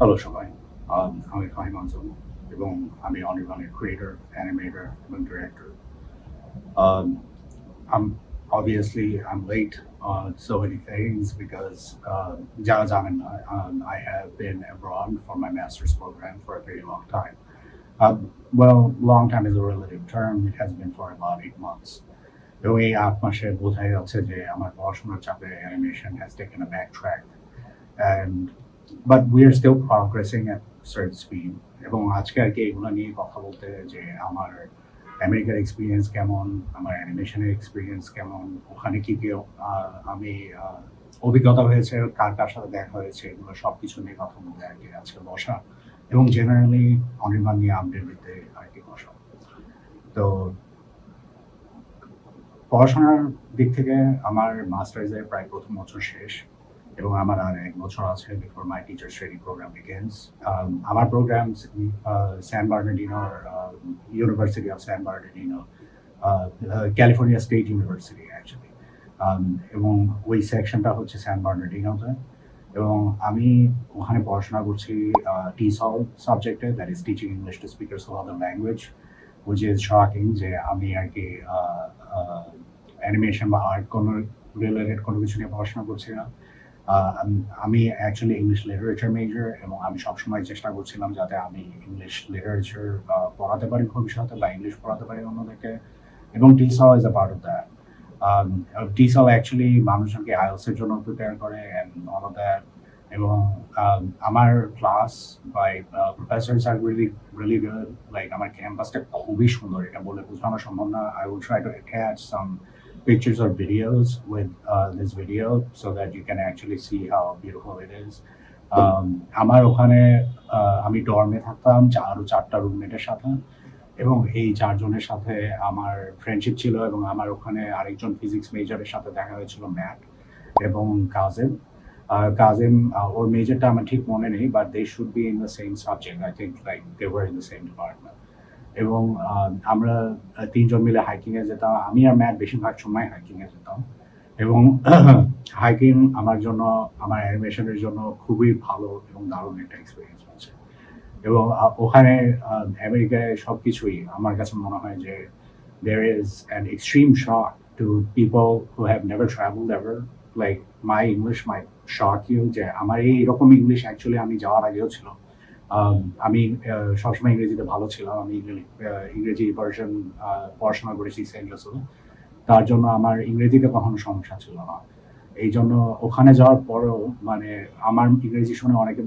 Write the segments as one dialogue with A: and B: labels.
A: Hello সবাই। আমি ফাহিম আজম এবং আমি অনির্বাণের ক্রিয়েটর, অ্যানিমেটর এবং director. Um, I'm late on so many things because যারা জানেন না, I have been abroad for my master's program for a very long time. Well, long time is a relative term. It has been for about 8 months. এবং এই 8 মাসে বোঝাই যাচ্ছে যে আমার পড়াশোনার চাপে animation has taken a back track. And but we are still progressing at certain speed. এবং আজকে আর কি এগুলো নিয়ে কথা বলতে যে আমার আমেরিকার এক্সপিরিয়েন্স কেমন, আমার অ্যানিমেশনের এক্সপিরিয়েন্স কেমন, ওখানে কি কি আমি অভিজ্ঞতা হয়েছে, কার কার সাথে দেখা হয়েছে, এগুলো সব কিছু নিয়ে কথা বলতে আর কি আজকে বসা এবং জেনারেলি অনির্বাণ নিয়ে আপডেট দিতে আর কি বসা। তো পড়াশোনার দিক থেকে আমার মাস্টার্সের প্রায় প্রথম বছর শেষ এবং আমার আর 1 বছর আছে before my teachers training program begins. আমার program San Bernardino University of San Bernardino, California State University actually, এবং ওই সেকশনটা হচ্ছে স্যান বার্নার্ডিনোতে। এবং আমি ওখানে পড়াশোনা করছি টিসল সাবজেক্টে, that is teaching English to speakers of other languages, which is shocking যে আমি আর কি অ্যানিমেশন বা আর্ট কোনো রিলেটেড কোনো কিছু নিয়ে পড়াশোনা করছি না। আমি অ্যাকচুয়ালি ইংলিশ লিটারেচার মেজর এবং আমি সবসময় চেষ্টা করছিলাম যাতে আমি ইংলিশ লিটারেচার পড়াতে পারি ভবিষ্যতে বা ইংলিশ পড়াতে পারি অন্যদেরকে, এবং TESOL is a part of that. TESOL actually মানুষজনকে আইএলসের জন্য প্রিপেয়ার করে অ্যান্ড অল অফ দ্যাট। এবং আমার class by professors are really good. Like আমার ক্যাম্পাসটা খুবই সুন্দর, এটা বলে বোঝানো সম্ভব না। I will try to attach some pictures or videos with this video so that you can actually see how beautiful it is. আমার ওখানে আমি ডর্মে থাকতাম আরো 4টা রুমমেটের সাথে, এবং এই 4জনের সাথে আমার ফ্রেন্ডশিপ ছিল। এবং আমার ওখানে আরেকজন ফিজিক্স মেজরের সাথে দেখা হয়েছিল, ম্যাট এবং কাজিম। কাজিম ওর মেজরটা আমার ঠিক মনে নেই, but they should be in the same subject, I think like they were in the same department. এবং আমরা 3জন মিলে হাইকিং এ যেতাম। আমি আর ম্যাট বেশিরভাগ সময় হাইকিং এ যেতাম। এবং হাইকিং আমার জন্য, আমার অ্যানিমেশনের জন্য খুবই ভালো এবং দারুণ একটা এক্সপিরিয়েন্স হচ্ছে। এবং ওখানে আমেরিকায় সবকিছুই আমার কাছে মনে হয় যে there is an extreme shock to people who have never traveled ever. Like my English might shock you যে আমার এইরকম ইংলিশ অ্যাকচুয়ালি আমি যাওয়ার আগেও ছিল। আমি সবসময় ইংরেজিতে ভালো ছিলাম। আমি ইংরেজি ভার্সন পড়াশোনা করেছি সেন্ট জোসেফে, তার জন্য আমার ইংরেজিতে কখনো সমস্যা ছিল না। এই জন্য ওখানে যাওয়ার পরেও মানে আমার ইংরেজি শুনে অনেকে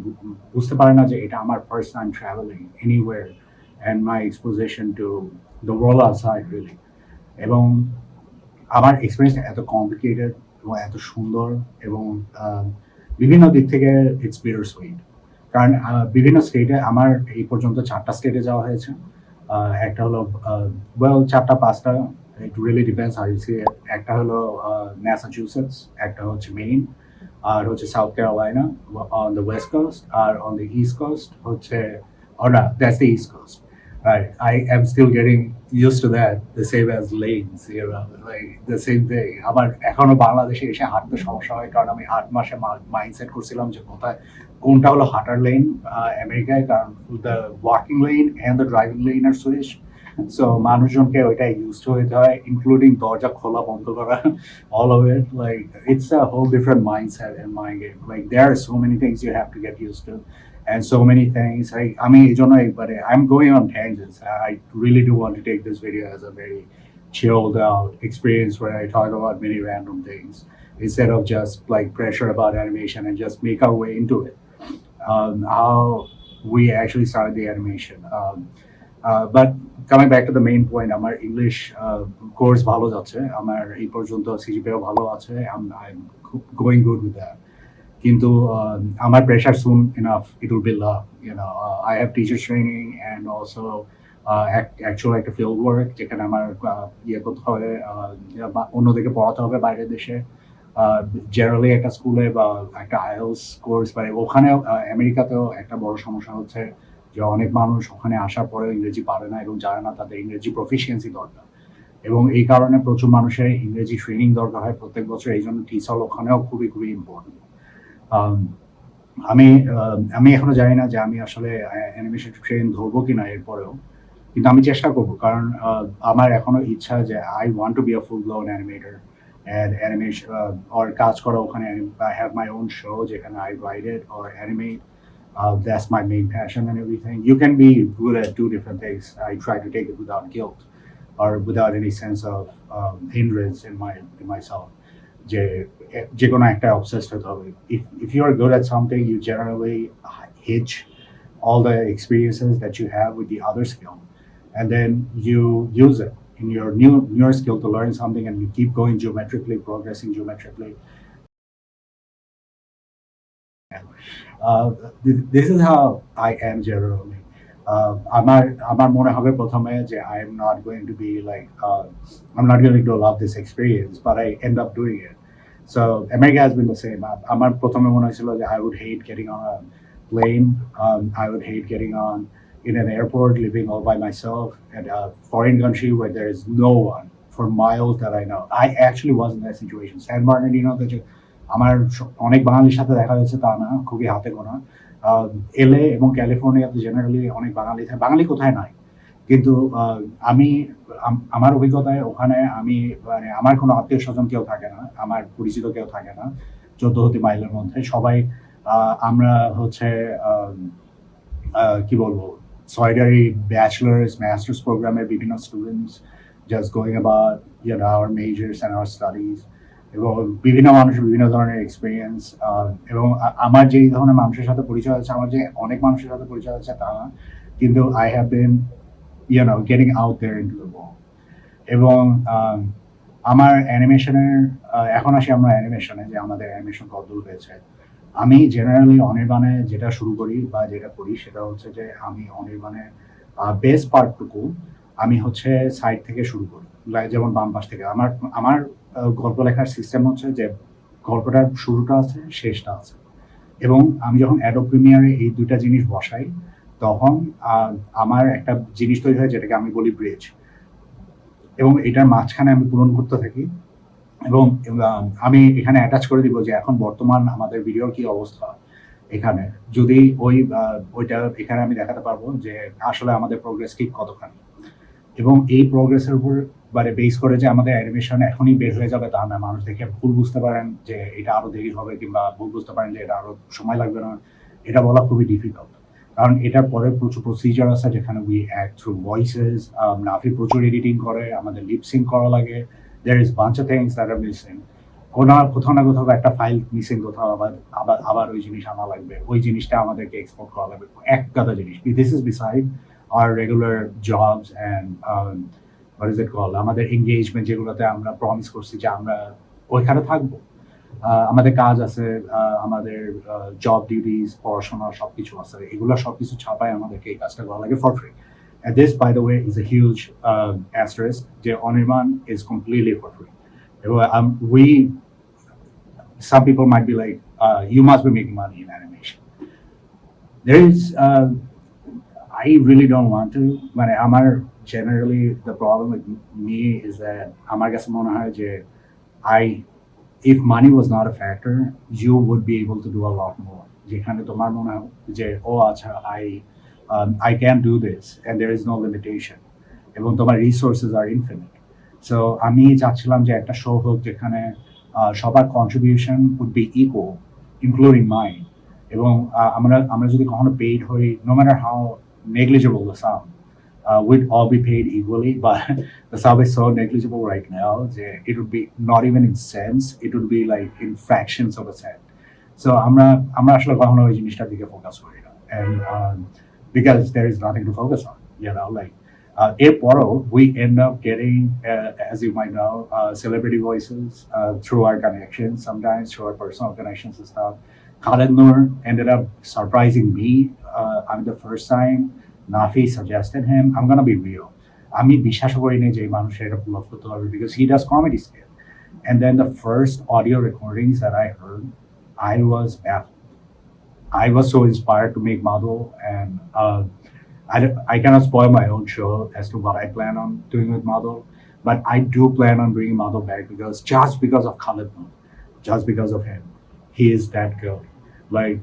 A: বুঝতে পারে না যে এটা আমার first time travelling anywhere and my exposition to the world outside really. এবং আমার এক্সপিরিয়েন্স এত কমপ্লিকেটেড এবং এত সুন্দর, এবং বিভিন্ন দিক থেকে ইটস বিটার সুইট। কারণ বিভিন্ন স্টেটে আমার এই পর্যন্ত 4টা স্টেটে যাওয়া হয়েছে। একটা হলো ওয়েল 4টা 5টা, it really depends how you see it. একটা হলো ম্যাসাচুসেটস, একটা হচ্ছে মেইন, আর হচ্ছে South Carolina on the west coast, আর অন দ্য ইস্ট কোস্ট হচ্ছে, or not, that's the east coast. Right, I am still getting used to that, the same as lanes, you know, like the same thing. আমার এখনো বাংলাদেশে এসে হাঁটতে সমস্যা হয়, কারণ আমি 8 মাসে মাইন্ডসেট করছিলাম যে কোনটা হলো হাঁটার লেন আমেরিকায়, কারণ the walking lane and the driving lane are switch. So মানুষজনকে ওইটা ইউজ টু হতে হয়, ইনক্লুডিং দরজা খোলা বন্ধ করা, all of it. Like it's a whole different mindset in my game. Like there are so many things you have to get used to, and so many things. I mean, but I'm going on tangents. I really do want to take this video as a very chilled out experience where I talk about many random things instead of just like pressure about animation, and just make our way into it. How we actually started the animation. But coming back to the main point, আমার English course ভালো যাচ্ছে, আমার এই পর্যন্ত সিজিপিএও ভালো আছে, I'm going good with that. কিন্তু আমার pressure soon enough, it will be love, you know. I have teachers training and also actual একটা ফিল্ড ওয়ার্ক, যেখানে আমার ইয়ে করতে হবে, অন্যদিকে পড়াতে হবে বাইরের দেশে, জেনারেলি একটা স্কুলে বা একটা আইএলস কোর্স। বা ওখানে আমেরিকাতেও একটা বড় সমস্যা হচ্ছে যে অনেক মানুষ ওখানে আসার পরেও ইংরেজি পারে না এবং জানে না তাদের ইংরেজি প্রফিসিয়েন্সি দরকার, এবং এই কারণে প্রচুর মানুষের ইংরেজি ট্রেনিং দরকার হয় প্রত্যেক বছর। এই জন্য টিসল ওখানেও খুবই খুবই ইম্পর্টেন্ট। আমি এখনো জানি না যে আমি আসলে অ্যানিমেশন ট্রেন ধরবো কিনা এরপরেও। কিন্তু আমি চেষ্টা করব। কারণ আমার এখনো ইচ্ছা যে I want to be a full blown animator and animation or কাজ করা ওখানে I have my own show যেখানে I write it or animate. That's my main passion and everything. You can be good at two different things. I try to take it without guilt or without any sense of hindrance in myself. যে যে কোনো একটা obsessed হতে হবে। If you are good at something, you generally hitch all the experiences that you have with the other skill, and then you use it in your newer skill to learn something, and you keep going geometrically, progressing geometrically. Uh, this is how I am generally. আমার মনে হবে প্রথমে যে I am not going to be like I'm not going to love this experience, but I end up doing it. So America has been the same. আমার প্রথমে মনে হয়েছিল যে I would hate getting on a plane. I would hate getting on in an airport, living all by myself in a foreign country where there is no one for miles that I know. I actually was in that situation. San Bernardino, আমার অনেক বাঙালির সাথে দেখা যাচ্ছে তা না, খুবই হাতে গোনা। এলএ এবং ক্যালিফোর্নিয়াতে জেনারেলি অনেক বাঙালি থাকে, বাঙালি কোথায় নাই। কিন্তু আমি আমার অভিজ্ঞতায় ওখানে আমি মানে আমার কোনো আত্মীয় স্বজন কেউ থাকে না, আমার পরিচিত কেউ থাকে না 14 মাইলের মধ্যে। সবাই আমরা হচ্ছে কি বলবো, সলিডারি ব্যাচেলার্স মাস্টার্স প্রোগ্রামের বিভিন্ন students just going about our measures and our studies, এবং বিভিন্ন মানুষের বিভিন্ন ধরনের এক্সপিরিয়েন্স। এবং আমার যেই ধরনের মানুষের সাথে পরিচয় হচ্ছে, আমার যে অনেক মানুষের সাথে পরিচয় হচ্ছে তা না, কিন্তু I have been getting out there into the world. এবং আমার অ্যানিমেশনের এখন আসি আমরা অ্যানিমেশনে, যে আমাদের অ্যানিমেশন কতদূর হয়েছে। আমি জেনারেলি অনির্বাণে যেটা শুরু করি বা যেটা করি সেটা হচ্ছে যে আমি অনির্বাণে বেস পার্টটুকু আমি হচ্ছে সাইড থেকে শুরু করি, যেমন বাম পাশ থেকে। আমার আমার গল্প লেখার সিস্টেম হচ্ছে যে গল্পটার শুরুটা আছে, শেষটা আছে, এবং আমি যখন অ্যাডোব প্রিমিয়ারে এই দুইটা জিনিস বসাই তখন আমার একটা জিনিস তৈরি হয় যেটাকে আমি বলি ব্রিজ, এবং এটার মাঝখানে আমি পূরণ করতে থাকি। এবং আমি এখানে অ্যাটাচ করে দিব যে এখন বর্তমান আমাদের ভিডিওর কি অবস্থা এখানে, যদি ওইটা এখানে আমি দেখাতে পারবো যে আসলে আমাদের প্রোগ্রেস ঠিক কতখানি। এবং এই প্রোগ্রেসের উপর মানে বেস করে যে আমাদের অ্যানিমেশন এখনই বের হয়ে যাবে তা না, মানুষ দেখে ভুল বুঝতে পারেন যে এটা আরো দেরি হবে, কিংবা ভুল বুঝতে পারেন যে এটা আরো সময় লাগবে না, এটা বলা খুবই ডিফিকাল্ট। কারণ এটার পরে প্রচুর প্রসিজার আছে যেখানে we act through voices, Nafi প্রচুর এডিটিং করে, আমাদের লিপসিং করা লাগে, there is bunch of things that are missing. কোথাও না কোথাও একটা ফাইল মিসিং, কোথাও আবার ওই জিনিস আনা লাগবে, ওই জিনিসটা আমাদেরকে এক্সপোর্ট করা লাগবে, এক গাদা জিনিস। This is beside our regular jobs and what is it called, আমাদের এঙ্গেজমেন্ট, যেগুলোতে আমরা প্রমিস করছি যে আমরা ওইখানে থাকবো। আমাদের কাজ আছে, আমাদের জব ডিউটিস, পড়াশোনা সবকিছু আছে, এগুলো সবকিছু ছাপায় আমাদেরকে এই কাজটা করা লাগে for free. And this, by the way, is a huge asterisk. যে Anirban is completely for free. Some people might be like, you must be making money in animation. There is I really don't want to. মানে আমার generally the problem with me is that আমার কাছে মনে হয় যে if money was not a factor, you would be able to do a lot more. যেখানে তোমার মনে হয় যে ও আচ্ছা I can do this and there is no limitation, এবং তোমার resources are infinite. So আমি চাচ্ছিলাম যে একটা শো হোক যেখানে সবার contribution would be equal, including mine. এবং আমরা যদি কখনো পেইড হই, no matter how negligible the sum, we'd all be paid equally, but the sum is so negligible right now that it would be not even in cents, it would be like in fractions of a cent. So আমরা আসলে কখনো ওই জিনিসটার দিকে focus করি না, and because there is nothing to focus on, like এরপরও we end up getting, as you might know, celebrity voices through our connections, sometimes through our personal connections and stuff. Khaled Noor ended up surprising me. The first time Nafi suggested him, I'm gonna be real, আমি বিশ্বাস করিনি যে মানুষের এটা পুল of করতে পারবে, because he does comedy skit. And then the first audio recordings that I heard, I was baffled. I was so inspired to make Madhu, and I cannot spoil my own show as to what I plan on doing with Madhu, but I do plan on bringing Madhu back, because just because of Khaled Noor, just because of him, he is that good. Like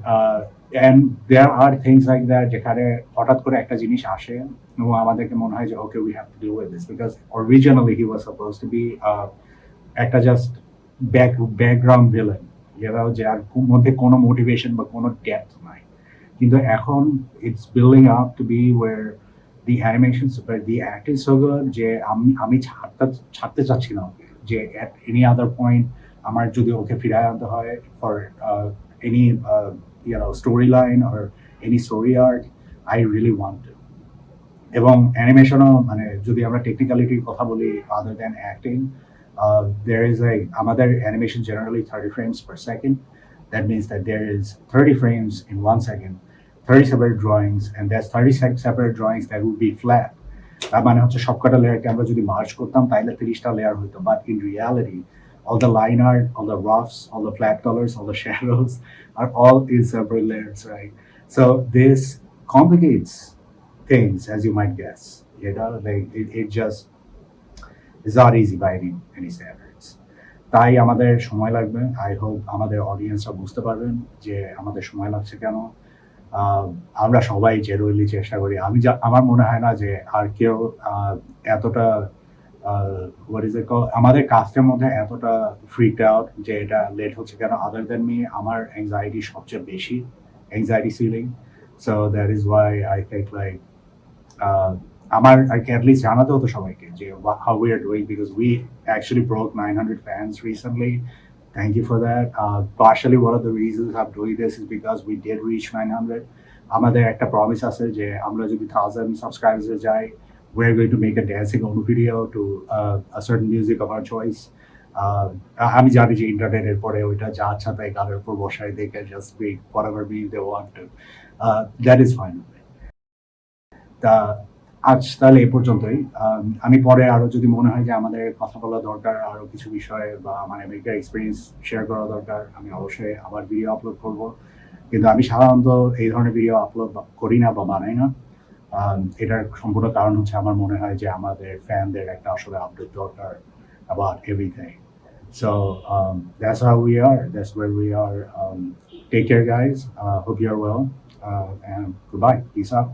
A: and there are things like that যেখানে হঠাৎ করে একটা জিনিস আসে এবং আমাদেরকে মনে হয় যে okay we have to deal with this because originally he was supposed to be একটা জাস্ট ব্যাকগ্রাউন্ড ভিলেন যেটা যার মধ্যে কোনো মোটিভেশন বা কোনো ডেপথ নাই কিন্তু এখন it's building up to be war the animation super the act is so good যে আমি ছাড়তে চাচ্ছি না ওকে যে অ্যাট এনি আদার পয়েন্ট আমার যদি ওকে ফিরায় আনতে হয় for any story line or any story arc I really want to এবং অ্যানিমেশনও মানে যদি আমরা টেকনিক্যালিটির কথা বলি other than acting there is a আমাদের animation generally 30 frames per second. That means that there is 30 frames in 1 second, 30 separate drawings, and there's 30 separate drawings that will be flat. তার মানে হচ্ছে সবকটা লেয়ারকে আমরা যদি মার্জ করতাম তাহলে 30টা লেয়ার হইতো but in reality all the line art, all the roughs, all the flat colors, all the shadows are all in separate layers, right? So this complicates things, as you might guess. You know, like it just is not easy by any standards. তাই আমাদের সময় লাগবে I hope আমাদের অডিয়েন্সরা বুঝতে পারবেন যে আমাদের সময় লাগছে কেন আমরা সবাই জেনুইনলি চেষ্টা করি আমার মনে হয় না যে আর কেউ এতটা হোয়াট ইজ ইট কল আমাদের কাস্টের মধ্যে এতটা ফ্রিকড আউট যে এটা লেট হচ্ছে কেন আদার দ্যান মি আমার অ্যাংজাইটি সবচেয়ে বেশি anxiety feeling so that is why I think like আমার আর কি অ্যাটলিস্ট জানাতে হতো সবাইকে যে how we are doing because we actually broke 900 fans recently. Thank you for that. Partially one of the reasons I'm doing this is because we did reach 900. আমাদের একটা promise আছে যে আমরা যদি 1000 সাবস্ক্রাইবার্স যাই we're going to make a dancing on video to a certain music of our choice. আমি জানি যে ইন্টারনেটের পরে ওইটা যা আচ্ছা তাই গানের উপর বসায় they can just make whatever mean they want to. That is fine with me. তা আজ তাহলে এই পর্যন্তই আমি পরে আরো যদি মনে হয় যে আমাদের কথা বলা দরকার আরো কিছু বিষয়ে বা আমার আমেরিকার এক্সপিরিয়েন্স শেয়ার করা দরকার আমি অবশ্যই আবার ভিডিও আপলোড করব কিন্তু আমি সাধারণত এই ধরনের ভিডিও আপলোড করি না বা বানাই না এটার সম্পূর্ণ কারণ হচ্ছে আমার মনে হয় যে আমাদের ফ্যানদের একটা আসলে আপডেট দরকার about everything so that's how we are that's where we are take care guys hope you're well and goodbye peace out